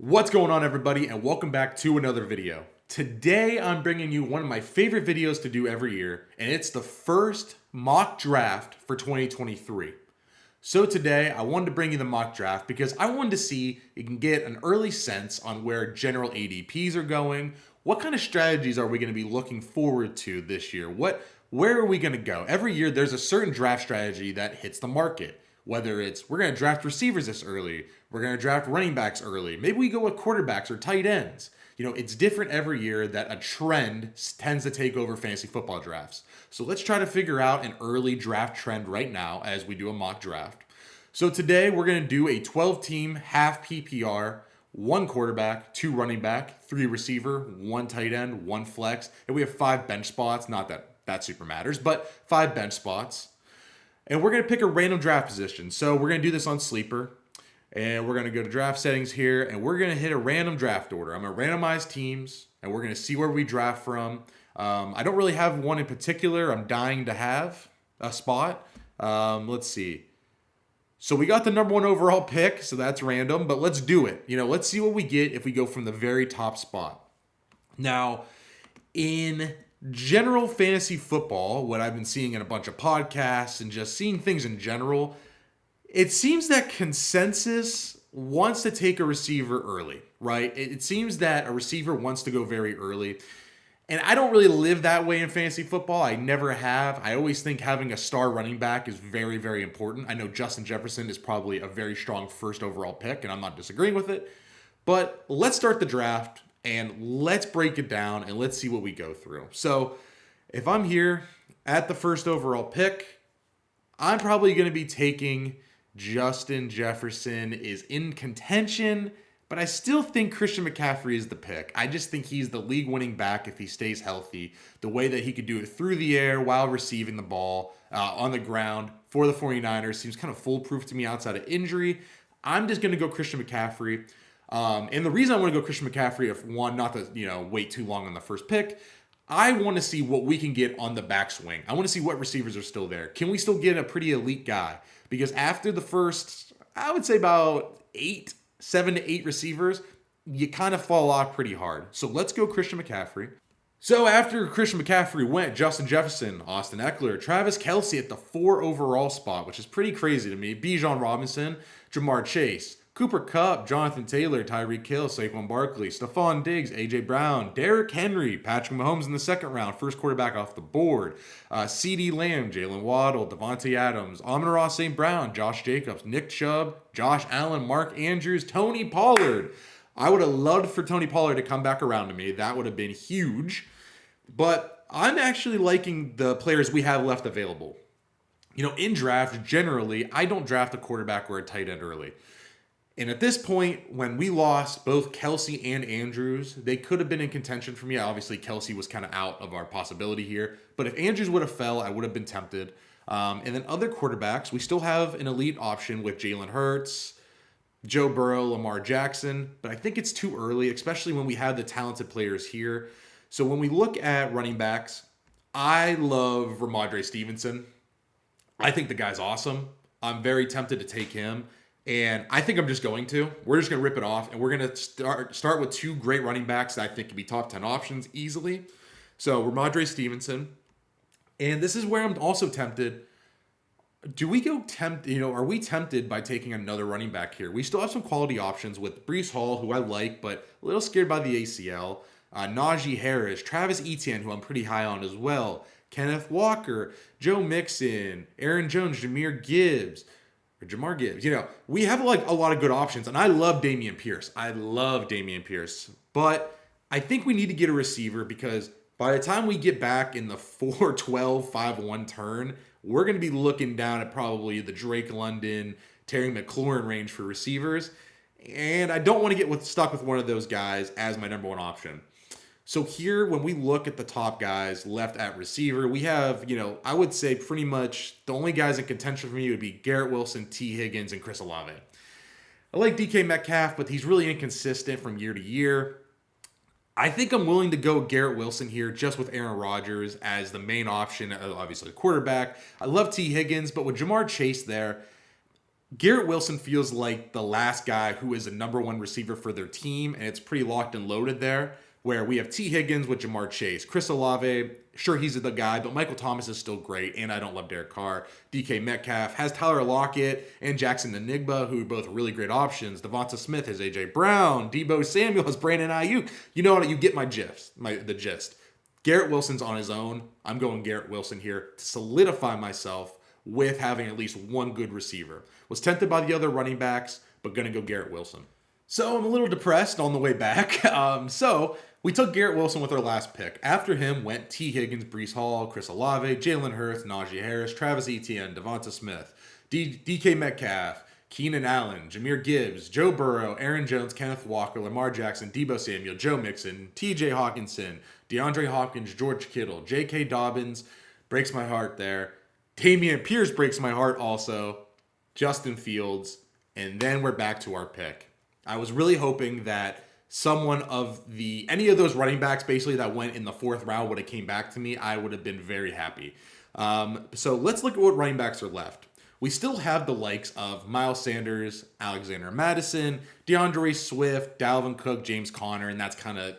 What's going on, everybody, and welcome back to another video. Today I'm bringing you one of my favorite videos to do every year, and it's the first mock draft for 2023. So today I wanted to bring you the mock draft because I wanted to see you can get an early sense on where general ADPs are going. What kind of strategies are we going to be looking forward to this year? Where are we going to go? Every year there's a certain draft strategy that hits the market. Whether it's we're going to draft receivers this early, we're going to draft running backs early, maybe we go with quarterbacks or tight ends. It's different every year that a trend tends to take over fantasy football drafts. So let's try to figure out an early draft trend right now as we do a mock draft. So today we're going to do a 12-team half PPR, one quarterback, two running back, three receiver, one tight end, one flex, and we have 5 bench spots. Not that that super matters, but 5 bench spots. And we're going to pick a random draft position. So we're going to do this on Sleeper. And we're going to go to draft settings here. And we're going to hit a random draft order. I'm going to randomize teams. And we're going to see where we draft from. I don't really have one in particular. I'm dying to have a spot. Let's see. So we got the number 1 overall pick. So that's random. But let's do it. Let's see what we get if we go from the very top spot. Now, in general fantasy football, what I've been seeing in a bunch of podcasts and just seeing things in general, it seems that consensus wants to take a receiver early, right? It seems that a receiver wants to go very early. And I don't really live that way in fantasy football. I never have. I always think having a star running back is very, very important. I know Justin Jefferson is probably a very strong first overall pick, and I'm not disagreeing with it. But let's start the draft. And let's break it down and let's see what we go through. So if I'm here at the first overall pick, I'm probably going to be taking Justin Jefferson is in contention, but I still think Christian McCaffrey is the pick. I just think he's the league-winning back if he stays healthy. The way that he could do it through the air while receiving the ball on the ground for the 49ers seems kind of foolproof to me outside of injury. I'm just going to go Christian McCaffrey. And the reason I want to go Christian McCaffrey, if one, not to wait too long on the first pick, I want to see what we can get on the backswing. I want to see what receivers are still there. Can we still get a pretty elite guy? Because after the first, I would say about 7 to 8 receivers, you kind of fall off pretty hard. So let's go Christian McCaffrey. So after Christian McCaffrey went Justin Jefferson, Austin Eckler, Travis Kelce at the 4 overall spot, which is pretty crazy to me. Bijan Robinson, Jamar Chase, Cooper Kupp, Jonathan Taylor, Tyreek Hill, Saquon Barkley, Stephon Diggs, A.J. Brown, Derrick Henry, Patrick Mahomes in the second round, first quarterback off the board, CeeDee Lamb, Jalen Waddle, Devontae Adams, Amon-Ra St. Brown, Josh Jacobs, Nick Chubb, Josh Allen, Mark Andrews, Tony Pollard. I would have loved for Tony Pollard to come back around to me. That would have been huge. But I'm actually liking the players we have left available. In draft, generally, I don't draft a quarterback or a tight end early. And at this point, when we lost both Kelce and Andrews, they could have been in contention for me. Obviously, Kelce was kind of out of our possibility here. But if Andrews would have fell, I would have been tempted. And then other quarterbacks, we still have an elite option with Jalen Hurts, Joe Burrow, Lamar Jackson. But I think it's too early, especially when we have the talented players here. So when we look at running backs, I love Ramondre Stevenson. I think the guy's awesome. I'm very tempted to take him. And I think I'm just going to. We're just going to rip it off. And we're going to start with 2 great running backs that I think could be top 10 options easily. So Ramondre Stevenson. And this is where I'm also tempted. Do we go are we tempted by taking another running back here? We still have some quality options with Breece Hall, who I like, but a little scared by the ACL. Najee Harris, Travis Etienne, who I'm pretty high on as well. Kenneth Walker, Joe Mixon, Aaron Jones, Jamar Gibbs. We have a lot of good options, and I love Dameon Pierce. But I think we need to get a receiver because by the time we get back in the 4-12, 5-1 turn, we're going to be looking down at probably the Drake London, Terry McLaurin range for receivers, and I don't want to get stuck with one of those guys as my number 1 option. So here, when we look at the top guys left at receiver, we have, I would say pretty much the only guys in contention for me would be Garrett Wilson, T. Higgins, and Chris Olave. I like DK Metcalf, but he's really inconsistent from year to year. I think I'm willing to go Garrett Wilson here just with Aaron Rodgers as the main option, obviously the quarterback. I love T. Higgins, but with Jamar Chase there, Garrett Wilson feels like the last guy who is a number one receiver for their team, and it's pretty locked and loaded there. Where we have T. Higgins with Jamar Chase, Chris Olave, sure he's the guy, but Michael Thomas is still great, and I don't love Derek Carr. DK Metcalf has Tyler Lockett and Jackson Enigma, who are both really great options. Devonta Smith has AJ Brown, Debo Samuel has Brandon Ayuk. You know what? You get my gist. The gist. Garrett Wilson's on his own. I'm going Garrett Wilson here to solidify myself with having at least one good receiver. Was tempted by the other running backs, but going to go Garrett Wilson. So I'm a little depressed on the way back. So we took Garrett Wilson with our last pick. After him went T. Higgins, Breece Hall, Chris Olave, Jalen Hurts, Najee Harris, Travis Etienne, Devonta Smith, DK Metcalf, Keenan Allen, Jahmyr Gibbs, Joe Burrow, Aaron Jones, Kenneth Walker, Lamar Jackson, Debo Samuel, Joe Mixon, TJ Hawkinson, DeAndre Hopkins, George Kittle, J.K. Dobbins, breaks my heart there. Dameon Pierce breaks my heart also. Justin Fields, and then we're back to our pick. I was really hoping that someone of any of those running backs basically that went in the fourth round would have came back to me. I would have been very happy. So let's look at what running backs are left. We still have the likes of Miles Sanders, Alexander Madison, DeAndre Swift, Dalvin Cook, James Conner, and that's kind of,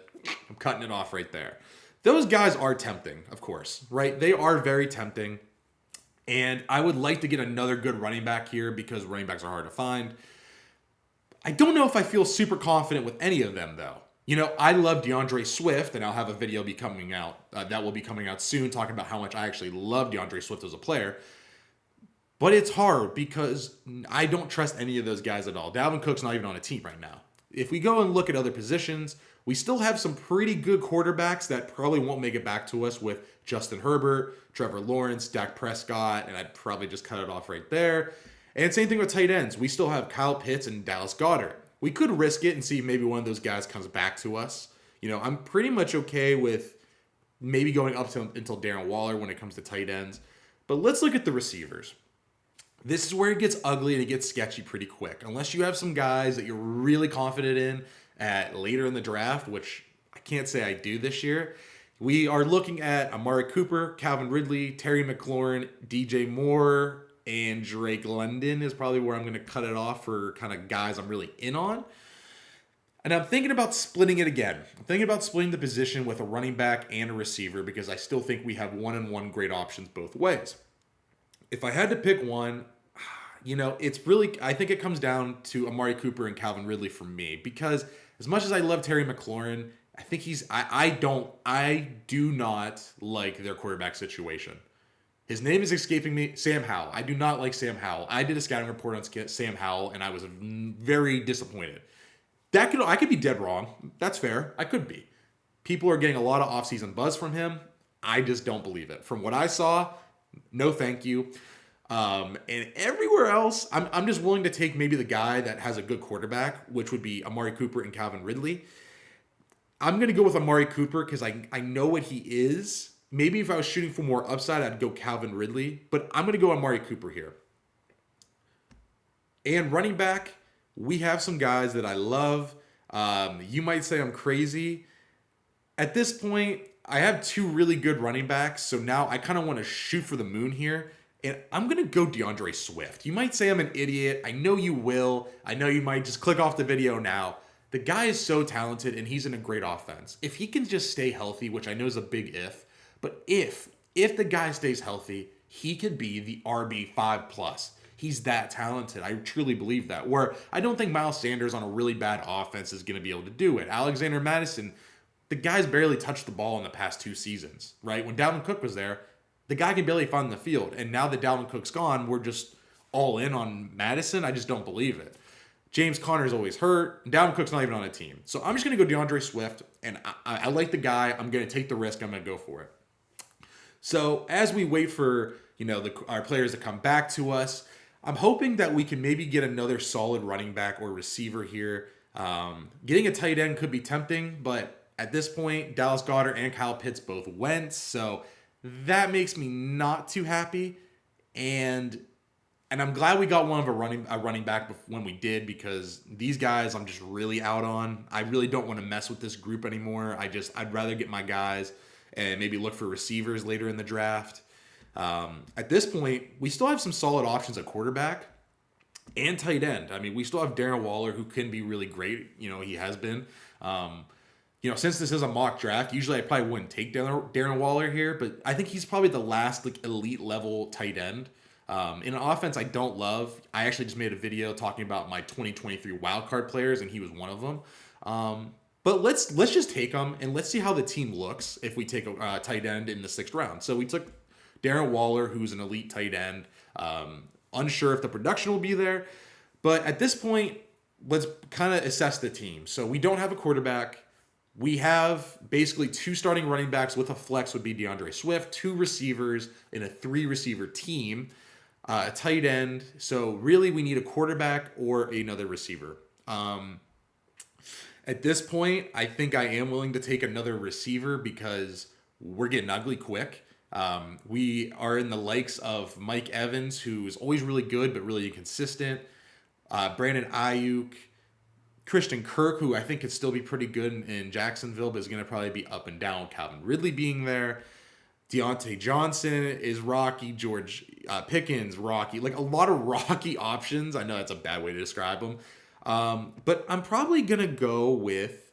I'm cutting it off right there. Those guys are tempting, of course, right? They are very tempting. And I would like to get another good running back here because running backs are hard to find. I don't know if I feel super confident with any of them, though. You know, I love DeAndre Swift, and I'll have a video be coming out that will be coming out soon talking about how much I actually love DeAndre Swift as a player. But it's hard because I don't trust any of those guys at all. Dalvin Cook's not even on a team right now. If we go and look at other positions, we still have some pretty good quarterbacks that probably won't make it back to us with Justin Herbert, Trevor Lawrence, Dak Prescott, and I'd probably just cut it off right there. And same thing with tight ends. We still have Kyle Pitts and Dallas Goedert. We could risk it and see if maybe one of those guys comes back to us. You know, I'm pretty much okay with maybe going up until Darren Waller when it comes to tight ends. But let's look at the receivers. This is where it gets ugly and it gets sketchy pretty quick. Unless you have some guys that you're really confident in at later in the draft, which I can't say I do this year. We are looking at Amari Cooper, Calvin Ridley, Terry McLaurin, DJ Moore, and Drake London is probably where I'm going to cut it off for kind of guys I'm really in on. And I'm thinking about splitting it again. I'm thinking about splitting the position with a running back and a receiver because I still think we have one-and-one great options both ways. If I had to pick one, you know, it's really, I think it comes down to Amari Cooper and Calvin Ridley for me because as much as I love Terry McLaurin, I think I do not like their quarterback situation. His name is escaping me, Sam Howell. I do not like Sam Howell. I did a scouting report on Sam Howell and I was very disappointed. I could be dead wrong. That's fair. I could be. People are getting a lot of offseason buzz from him. I just don't believe it. From what I saw, no thank you. And everywhere else, I'm just willing to take maybe the guy that has a good quarterback, which would be Amari Cooper and Calvin Ridley. I'm going to go with Amari Cooper because I know what he is. Maybe if I was shooting for more upside, I'd go Calvin Ridley. But I'm going to go Amari Cooper here. And running back, we have some guys that I love. You might say I'm crazy. At this point, I have two really good running backs. So now I kind of want to shoot for the moon here. And I'm going to go DeAndre Swift. You might say I'm an idiot. I know you will. I know you might just click off the video now. The guy is so talented and he's in a great offense. If he can just stay healthy, which I know is a big if, but if the guy stays healthy, he could be the RB5 plus. He's that talented. I truly believe that. Where I don't think Miles Sanders on a really bad offense is going to be able to do it. Alexander Madison, the guy's barely touched the ball in the past 2 seasons, right? When Dalvin Cook was there, the guy can barely find the field. And now that Dalvin Cook's gone, we're just all in on Madison. I just don't believe it. James Conner's always hurt. And Dalvin Cook's not even on a team. So I'm just going to go DeAndre Swift. And I like the guy. I'm going to take the risk. I'm going to go for it. So as we wait for, our players to come back to us, I'm hoping that we can maybe get another solid running back or receiver here. Getting a tight end could be tempting, but at this point, Dallas Goedert and Kyle Pitts both went. So that makes me not too happy. And I'm glad we got one of a running back when we did, because these guys I'm just really out on. I really don't want to mess with this group anymore. I'd rather get my guys and maybe look for receivers later in the draft. At this point, we still have some solid options at quarterback. and tight end. I mean, we still have Darren Waller, who can be really great. He has been. Since this is a mock draft, usually I probably wouldn't take Darren Waller here, but I think he's probably the last like elite level tight end. In an offense I don't love. I actually just made a video talking about my 2023 wildcard players, and he was one of them. But let's just take him and let's see how the team looks if we take a tight end in the 6th round. So we took Darren Waller, who's an elite tight end. Unsure if the production will be there, but at this point, let's kind of assess the team. So we don't have a quarterback. We have basically 2 starting running backs with a flex would be DeAndre Swift, 2 receivers in a 3-receiver team, a tight end. So really we need a quarterback or another receiver. At this point, I think I am willing to take another receiver because we're getting ugly quick. We are in the likes of Mike Evans, who's always really good but really inconsistent. Brandon Ayuk, Christian Kirk, who I think could still be pretty good in Jacksonville, but is going to probably be up and down. Calvin Ridley being there. Deontay Johnson is rocky. George Pickens, rocky. Like a lot of rocky options. I know that's a bad way to describe them. But I'm probably going to go with...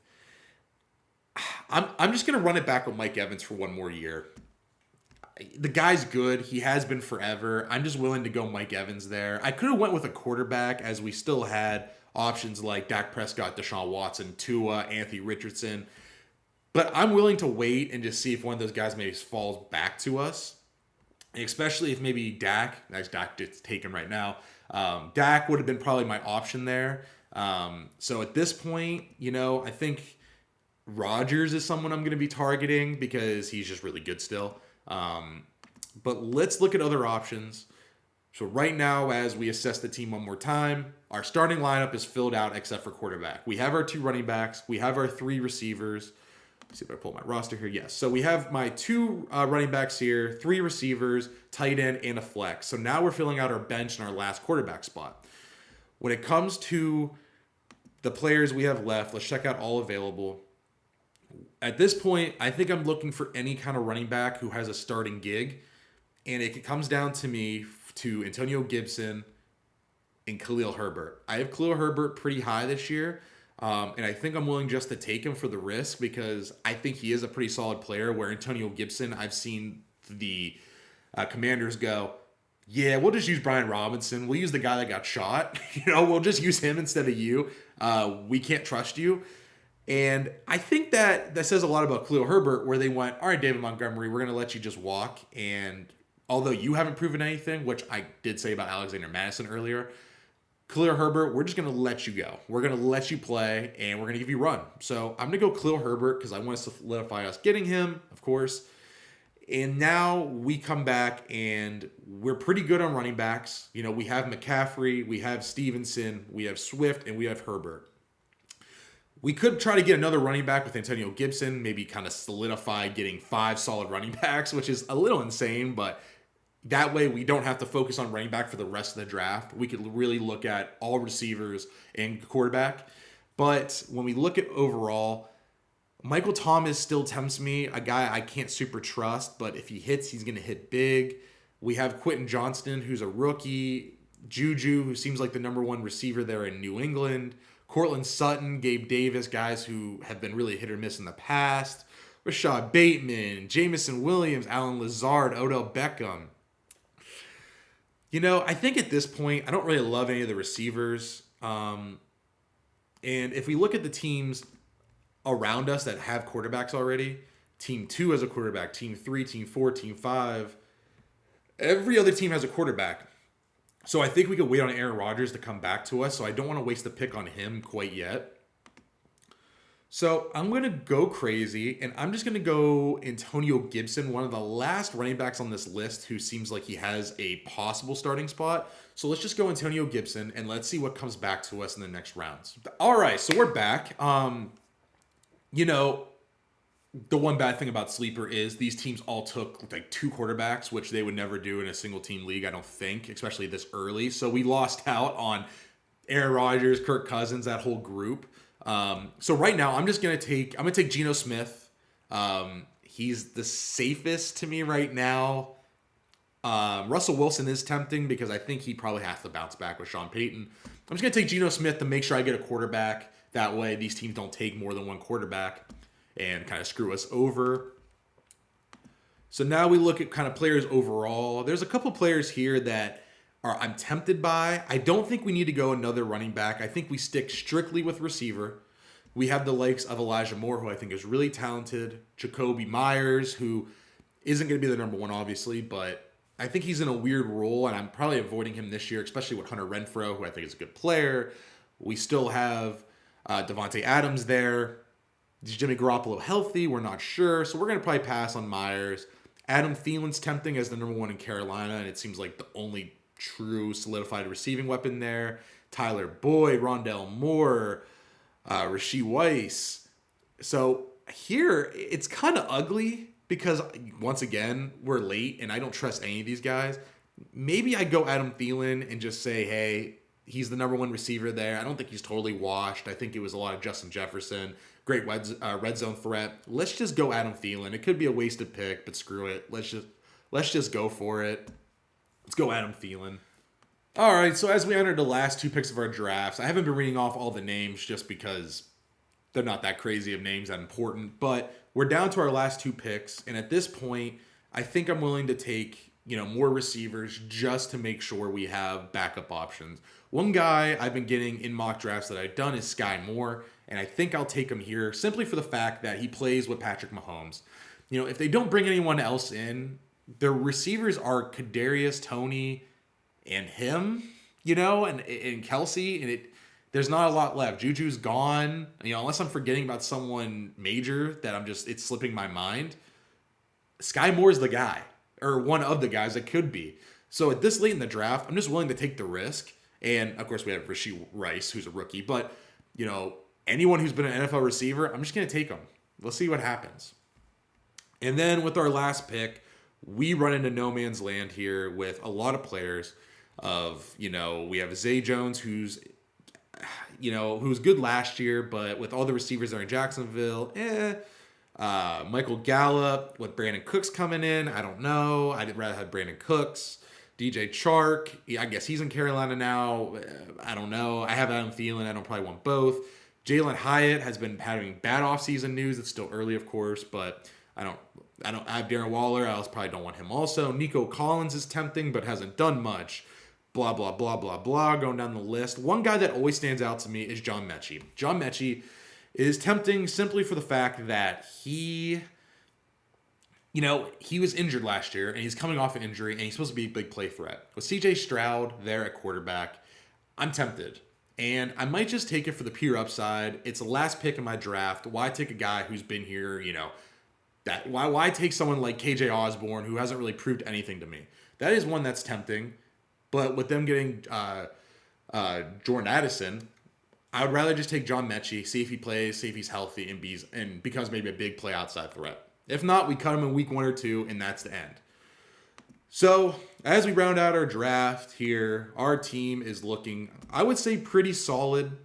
I'm just going to run it back with Mike Evans for one more year. The guy's good. He has been forever. I'm just willing to go Mike Evans there. I could have went with a quarterback as we still had options like Dak Prescott, Deshaun Watson, Tua, Anthony Richardson. But I'm willing to wait and just see if one of those guys maybe falls back to us. Especially if maybe Dak gets taken right now. Dak would have been probably my option there. So at this point, I think Rodgers is someone I'm going to be targeting because he's just really good still. But let's look at other options. So right now, as we assess the team one more time, our starting lineup is filled out except for quarterback. We have our 2 running backs. We have our 3 receivers. Let's see if I pull my roster here. Yes. So we have my 2 running backs here, 3 receivers, tight end, and a flex. So now we're filling out our bench and our last quarterback spot. When it comes to the players we have left, let's check out all available. At this point, I think I'm looking for any kind of running back who has a starting gig. And it comes down to me to Antonio Gibson and Khalil Herbert. I have Khalil Herbert pretty high this year. And I think I'm willing just to take him for the risk because I think he is a pretty solid player, where Antonio Gibson, I've seen the Commanders go, yeah, we'll just use Brian Robinson. We'll use the guy that got shot. We'll just use him instead of you. We can't trust you. And I think that says a lot about Khalil Herbert, where they went, all right, David Montgomery, we're going to let you just walk. And although you haven't proven anything, which I did say about Alexander Madison earlier, Khalil Herbert, we're just going to let you go. We're going to let you play, and we're going to give you a run. So I'm going to go Khalil Herbert because I want to solidify us getting him, of course. And now we come back, and we're pretty good on running backs. We have McCaffrey, we have Stevenson, we have Swift, and we have Herbert. We could try to get another running back with Antonio Gibson, maybe kind of solidify getting 5 solid running backs, which is a little insane, but that way we don't have to focus on running back for the rest of the draft. We could really look at all receivers and quarterback. But when we look at overall, Michael Thomas still tempts me, a guy I can't super trust, but if he hits, he's going to hit big. We have Quentin Johnston, who's a rookie, Juju, who seems like the number 1 receiver there in New England, Cortland Sutton, Gabe Davis, guys who have been really hit or miss in the past, Rashad Bateman, Jamison Williams, Alan Lazard, Odell Beckham. I think at this point, I don't really love any of the receivers. And if we look at the teams around us that have quarterbacks already, Team 2 has a quarterback, Team 3, Team 4, Team 5, every other team has a quarterback. So I think we could wait on Aaron Rodgers to come back to us. So I don't want to waste the pick on him quite yet. So I'm going to go crazy, and I'm just going to go Antonio Gibson, one of the last running backs on this list who seems like he has a possible starting spot. So let's just go Antonio Gibson, and let's see what comes back to us in the next rounds. All right, so we're back. The one bad thing about Sleeper is these teams all took like 2 quarterbacks, which they would never do in a single team league, I don't think, especially this early. So we lost out on Aaron Rodgers, Kirk Cousins, that whole group. So right now I'm going to take Geno Smith. He's the safest to me right now. Russell Wilson is tempting because I think he probably has to bounce back with Sean Payton. I'm just going to take Geno Smith to make sure I get a quarterback. That way, these teams don't take more than one quarterback and kind of screw us over. So now we look at kind of players overall. There's a couple players here that I'm tempted by. I don't think we need to go another running back. I think we stick strictly with receiver. We have the likes of Elijah Moore, who I think is really talented. Jacoby Myers, who isn't going to be the number one, obviously, but I think he's in a weird role, and I'm probably avoiding him this year, especially with Hunter Renfrow, who I think is a good player. We still have Devontae Adams there. Is Jimmy Garoppolo healthy? We're not sure, so we're going to probably pass on Myers. Adam Thielen's tempting as the number one in Carolina, and it seems like the only true solidified receiving weapon there. Tyler Boyd, Rondell Moore, Rashee Weiss. So here, it's kind of ugly because, once again, we're late, and I don't trust any of these guys. Maybe I go Adam Thielen and just say, hey, he's the number one receiver there. I don't think he's totally washed. I think it was a lot of Justin Jefferson. Great red zone threat. Let's just go Adam Thielen. It could be a wasted pick, but screw it. Let's just go for it. Let's go Adam Thielen. All right, so as we enter the last two picks of our drafts, I haven't been reading off all the names just because they're not that crazy of names, that important. But we're down to our last two picks, and at this point, I think I'm willing to take more receivers just to make sure we have backup options. One guy I've been getting in mock drafts that I've done is Sky Moore, and I think I'll take him here simply for the fact that he plays with Patrick Mahomes. If they don't bring anyone else in, their receivers are Kadarius Toney and him, and Kelsey, and there's not a lot left. Juju's gone, unless I'm forgetting about someone major that it's slipping my mind. Sky Moore's the guy, or one of the guys that could be. So at this late in the draft, I'm just willing to take the risk. And of course, we have Rashee Rice, who's a rookie. But anyone who's been an NFL receiver, I'm just going to take them. Let's see what happens. And then with our last pick, we run into no man's land here with a lot of players. We have Zay Jones, who's good last year, but with all the receivers that are in Jacksonville, Michael Gallup with Brandon Cooks coming in, I don't know. I'd rather have Brandon Cooks. DJ Chark, I guess he's in Carolina now. I don't know. I have Adam Thielen. I don't probably want both. Jalen Hyatt has been having bad offseason news. It's still early, of course, but I have Darren Waller. I probably don't want him also. Nico Collins is tempting, but hasn't done much. Blah, blah, blah, blah, blah. Going down the list. One guy that always stands out to me is John Mechie. John Mechie is tempting simply for the fact that he was injured last year, and he's coming off an injury, and he's supposed to be a big play threat. With C.J. Stroud there at quarterback, I'm tempted. And I might just take it for the pure upside. It's the last pick in my draft. Why take a guy who's been here, why take someone like KJ Osborne who hasn't really proved anything to me? That is one that's tempting. But with them getting Jordan Addison, I would rather just take John Mechie, see if he plays, see if he's healthy, and becomes maybe a big play outside threat. If not, we cut him in week 1 or 2, and that's the end. So, as we round out our draft here, our team is looking, I would say, pretty solid.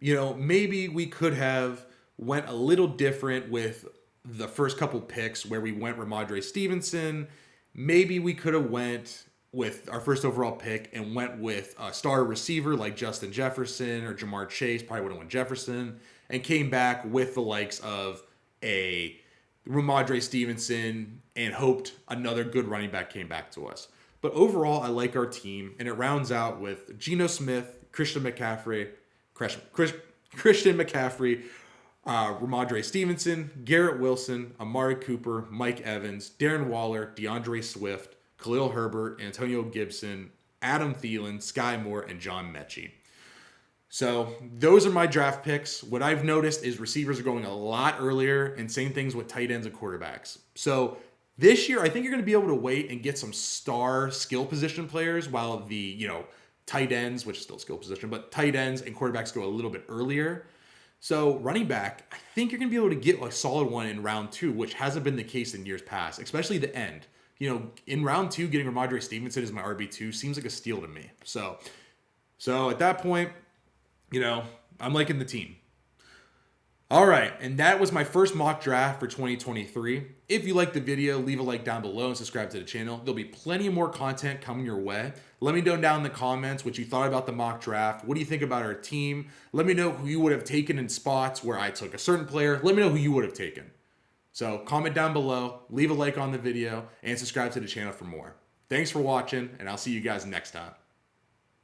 Maybe we could have went a little different with the first couple picks where we went Ramondre Stevenson. Maybe we could have went with our first overall pick and went with a star receiver like Justin Jefferson or Jamar Chase. Probably would have went Jefferson. And came back with the likes of a Ramondre Stevenson and hoped another good running back came back to us. But overall, I like our team, and it rounds out with Geno Smith, Christian McCaffrey, Ramondre Stevenson, Garrett Wilson, Amari Cooper, Mike Evans, Darren Waller, DeAndre Swift, Khalil Herbert, Antonio Gibson, Adam Thielen, Sky Moore, and John Mechie. So those are my draft picks. What I've noticed is receivers are going a lot earlier, and same things with tight ends and quarterbacks. So this year, I think you're going to be able to wait and get some star skill position players while the, tight ends, which is still skill position, but tight ends and quarterbacks go a little bit earlier. So running back, I think you're going to be able to get a solid one in round 2, which hasn't been the case in years past, especially the end. In round 2, getting Ramondre Stevenson as my RB2 seems like a steal to me. So at that point, I'm liking the team. All right, and that was my first mock draft for 2023. If you liked the video, leave a like down below and subscribe to the channel. There'll be plenty more content coming your way. Let me know down in the comments what you thought about the mock draft. What do you think about our team? Let me know who you would have taken in spots where I took a certain player. Let me know who you would have taken. So comment down below, leave a like on the video, and subscribe to the channel for more. Thanks for watching, and I'll see you guys next time.